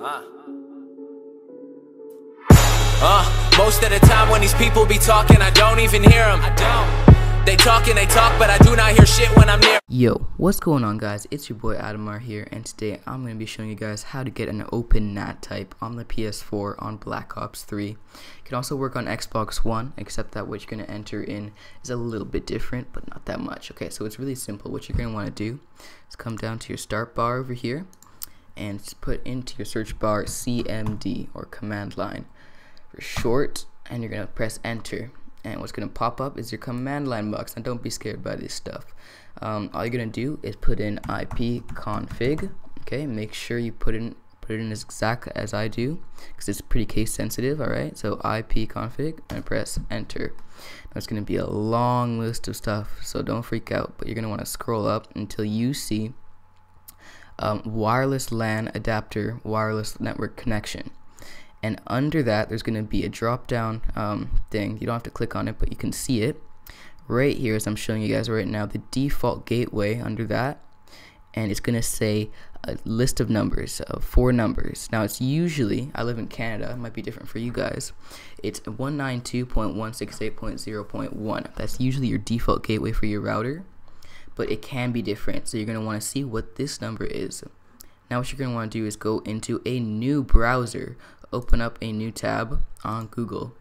Most of the time when these people be talking, I don't even hear them. They talk and they talk, but I do not hear shit when I'm near. Yo, what's going on, guys? It's your boy Adamar here, and today I'm going to be showing you guys how to get an open NAT type on the PS4 on Black Ops 3. It can also work on Xbox One, except that what you're going to enter in is a little bit different, but not that much. Okay, so it's really simple. What you're going to want to do is come down to your start bar over here and put into your search bar CMD, or command line for short, and you're going to press enter. And what's going to pop up is your command line box. Now don't be scared by this stuff. All you're going to do is put in ipconfig. Okay, make sure you put it in as exact as I do, because it's pretty case sensitive. Alright, so ipconfig and press enter. Now it's going to be a long list of stuff, so don't freak out, but you're going to want to scroll up until you see wireless LAN adapter wireless network connection. And under that, there's going to be a drop down thing. You don't have to click on it, but you can see it right here as I'm showing you guys right now, the default gateway under that. And it's going to say a list of numbers, of 4 numbers. Now it's usually, I live in Canada, it might be different for you guys, it's 192.168.0.1. That's usually your default gateway for your router, but it can be different. So you're going to want to see what this number is. Now what you're going to want to do is go into a new browser, open up a new tab on Google,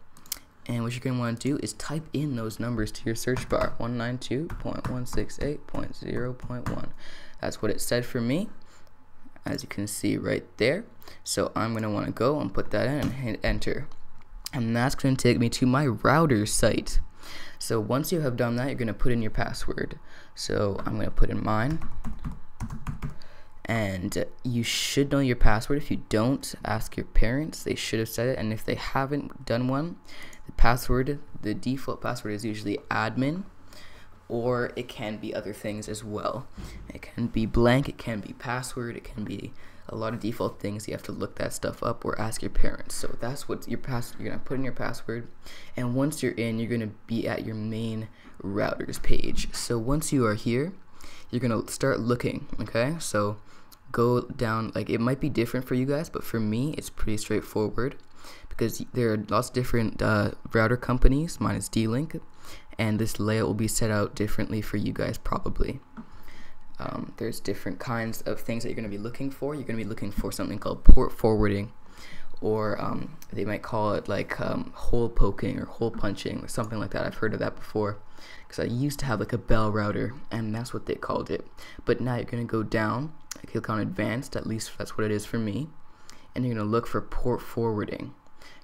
and what you're going to want to do is type in those numbers to your search bar, 192.168.0.1. That's what it said for me, as you can see right there. So I'm going to want to go and put that in and hit enter, and that's going to take me to my router site. So once you have done that, you're going to put in your password. So I'm going to put in mine, and you should know your password. If you don't, ask your parents. They should have said it. And if they haven't done one, the default password is usually admin, or it can be other things as well. It can be blank, it can be password, it can be a lot of default things. You have to look that stuff up or ask your parents. So that's what your password, you're gonna put in your password, and once you're in, you're gonna be at your main routers page. So once you are here, you're gonna start looking. Okay, so go down, like, it might be different for you guys, but for me it's pretty straightforward, because there are lots of different router companies. Mine is D-Link, and this layout will be set out differently for you guys probably. There's different kinds of things that you're going to be looking for. You're going to be looking for something called port forwarding, or they might call it like hole poking or hole punching or something like that. I've heard of that before, because I used to have like a Bell router, and that's what they called it. But now you're going to go down, click on advanced, at least that's what it is for me, and you're going to look for port forwarding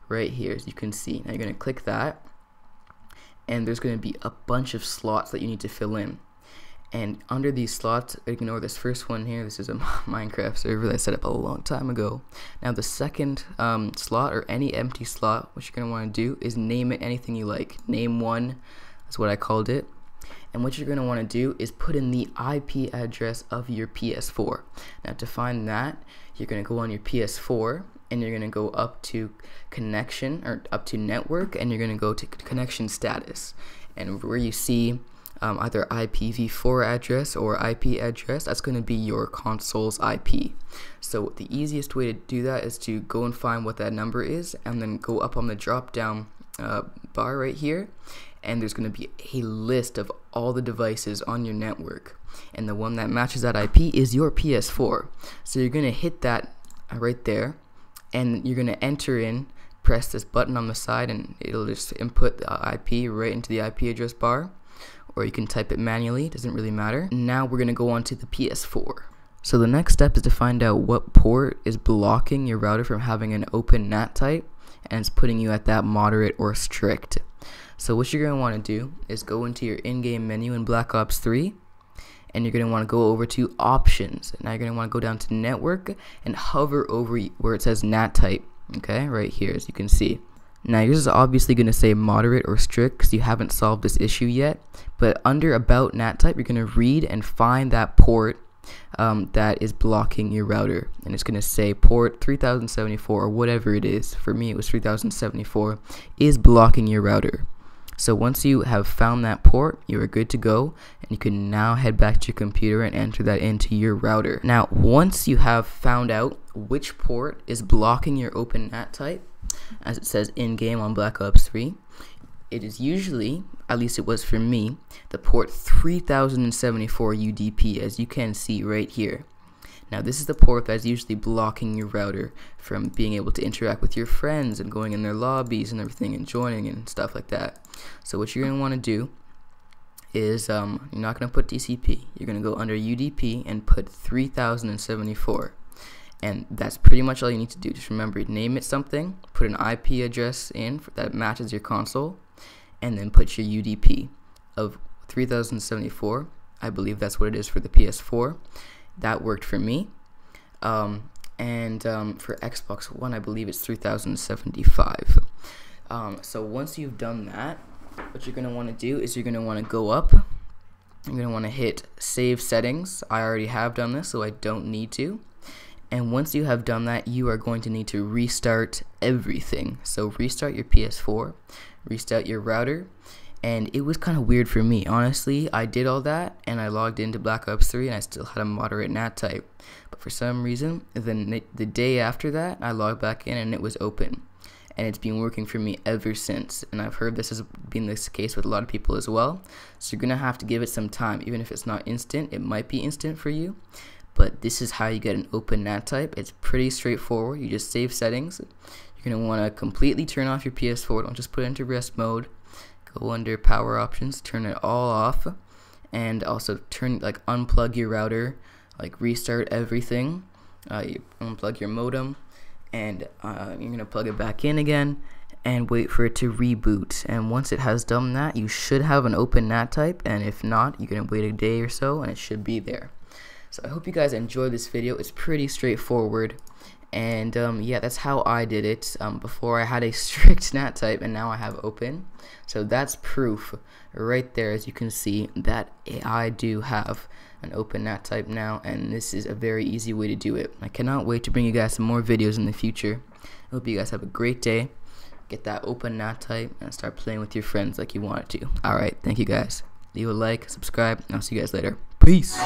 right here, as you can see. Now you're going to click that, and there's going to be a bunch of slots that you need to fill in. And under these slots, ignore this first one here. This is a Minecraft server that I set up a long time ago. Now the second slot, or any empty slot, what you're going to want to do is name it anything you like. Name one, that's what I called it. And what you're going to want to do is put in the IP address of your PS4. Now to find that, you're going to go on your PS4, and you're going to go up to connection, or up to network, and you're going to go to connection status. And where you see either IPv4 address or IP address, that's going to be your console's IP. So the easiest way to do that is to go and find what that number is, and then go up on the drop down bar right here, and there's going to be a list of all the devices on your network, and the one that matches that IP is your PS4. So you're going to hit that right there, and you're going to enter in, press this button on the side, and it'll just input the IP right into the IP address bar, or you can type it manually, it doesn't really matter. Now we're going to go on to the PS4. So the next step is to find out what port is blocking your router from having an open NAT type, and it's putting you at that moderate or strict. So what you're going to want to do is go into your in-game menu in Black Ops 3, and you're going to want to go over to options. Now you're going to want to go down to network and hover over where it says NAT type, okay, right here, as you can see. Now yours is obviously going to say moderate or strict, because you haven't solved this issue yet, but under about NAT type, you're going to read and find that port that is blocking your router, and it's going to say port 3074 or whatever it is. For me it was 3074 is blocking your router. So once you have found that port, you are good to go, and you can now head back to your computer and enter that into your router. Now, once you have found out which port is blocking your open NAT type, as it says in-game on Black Ops 3, it is usually, at least it was for me, the port 3074 UDP, as you can see right here. Now this is the port that's usually blocking your router from being able to interact with your friends and going in their lobbies and everything and joining and stuff like that. So what you're going to want to do is, you're not going to put TCP, you're going to go under UDP and put 3074. And that's pretty much all you need to do. Just remember, name it something, put an IP address in that matches your console, and then put your UDP of 3074. I believe that's what it is for the PS4. That worked for me. For Xbox One, I believe it's 3075. So once you've done that, what you're going to want to do is you're going to want to go up. You're going to want to hit Save Settings. I already have done this, so I don't need to. And once you have done that, you are going to need to restart everything. So restart your PS4, restart your router. And it was kind of weird for me. Honestly, I did all that, and I logged into Black Ops 3, and I still had a moderate NAT type. But for some reason, the day after that, I logged back in, and it was open. And it's been working for me ever since. And I've heard this has been this case with a lot of people as well. So you're going to have to give it some time. Even if it's not instant, it might be instant for you. But this is how you get an open NAT type. It's pretty straightforward. You just save settings. You're going to want to completely turn off your PS4. Don't just put it into rest mode. Go under power options, turn it all off, and also unplug your router, restart everything. You unplug your modem, and you're gonna plug it back in again and wait for it to reboot. And once it has done that, you should have an open NAT type, and if not, you're gonna wait a day or so and it should be there. So I hope you guys enjoyed this video. It's pretty straightforward. And yeah, that's how I did it. Before I had a strict NAT type, and now I have open. So that's proof right there, as you can see, that I do have an open NAT type now, and this is a very easy way to do it. I cannot wait to bring you guys some more videos in the future. I hope you guys have a great day. Get that open NAT type and start playing with your friends like you wanted to. Alright, thank you guys. Leave a like, subscribe, and I'll see you guys later. Peace!